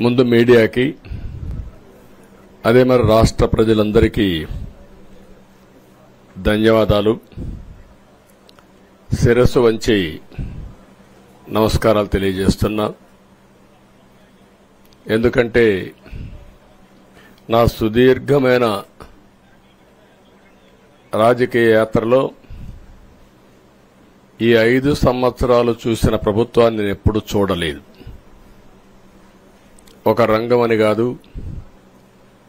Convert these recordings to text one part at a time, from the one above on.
ముందు మీడియాకి అదే మరి రాష్ట్ర ప్రజలందరికీ ధన్యవాదాలు. శిరస్సు వంచి నమస్కారాలు తెలియజేస్తున్నా. ఎందుకంటే నా సుదీర్ఘమైన రాజకీయ యాత్రలో ఈ 5 సంవత్సరాలు చూసిన ప్రభుత్వాన్ని నేను ఎప్పుడూ చూడలేదు. ఒక రంగం అని కాదు,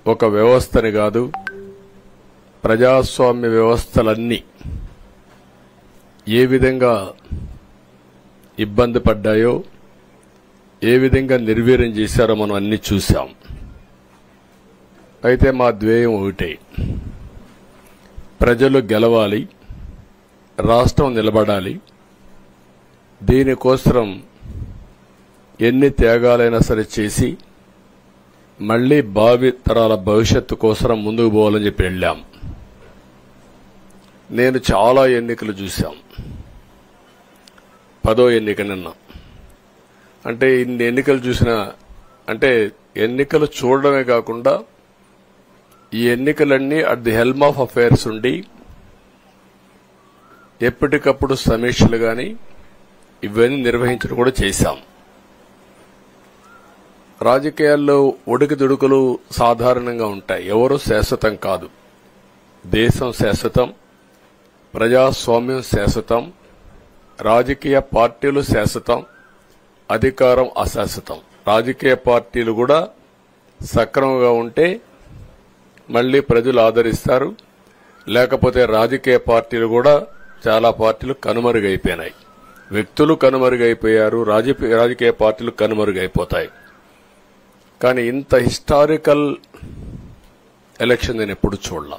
ఒక వ్యవస్థని కాదు, ప్రజాస్వామ్య వ్యవస్థలన్నీ ఏ విధంగా ఇబ్బంది పడ్డాయో, ఏ విధంగా నిర్వీర్యం చేశారో మనం అన్ని చూశాం. అయితే మా ధ్యేయం ఒకటే, ప్రజలు గెలవాలి, రాష్ట్రం నిలబడాలి. దీనికోసం ఎన్ని త్యాగాలైనా సరే చేసి మళ్లీ భావి తరాల భవిష్యత్తు కోసం ముందుకు పోవాలని చెప్పి వెళ్ళాం. నేను చాలా ఎన్నికలు చూశాం. 10వ ఎన్నిక నిన్న. అంటే ఇన్ని ఎన్నికలు చూసినా, అంటే ఎన్నికలు చూడడమే కాకుండా ఈ ఎన్నికలన్నీ at the helm of affairs ఉండి ఎప్పటికప్పుడు సమీక్షలు గాని ఇవన్నీ నిర్వహించడం కూడా చేశాం. రాజకీయాల్లో ఒడికిదుడుకులు సాధారణంగా ఉంటాయి. ఎవరు శాశ్వతం కాదు. దేశం శాశ్వతం, ప్రజాస్వామ్యం శాశ్వతం, రాజకీయ పార్టీలు శాశ్వతం, అధికారం అశాశ్వతం. రాజకీయ పార్టీలు కూడా సక్రమంగా ఉంటే మళ్లీ ప్రజలు ఆదరిస్తారు. లేకపోతే రాజకీయ పార్టీలు కూడా చాలా పార్టీలు కనుమరుగైపోయినాయి. వ్యక్తులు కనుమరుగైపోయారు, రాజకీయ పార్టీలు కనుమరుగైపోతాయి. కానీ ఇంత హిస్టారికల్ ఎలక్షన్ నేను ఎప్పుడు చూడలా.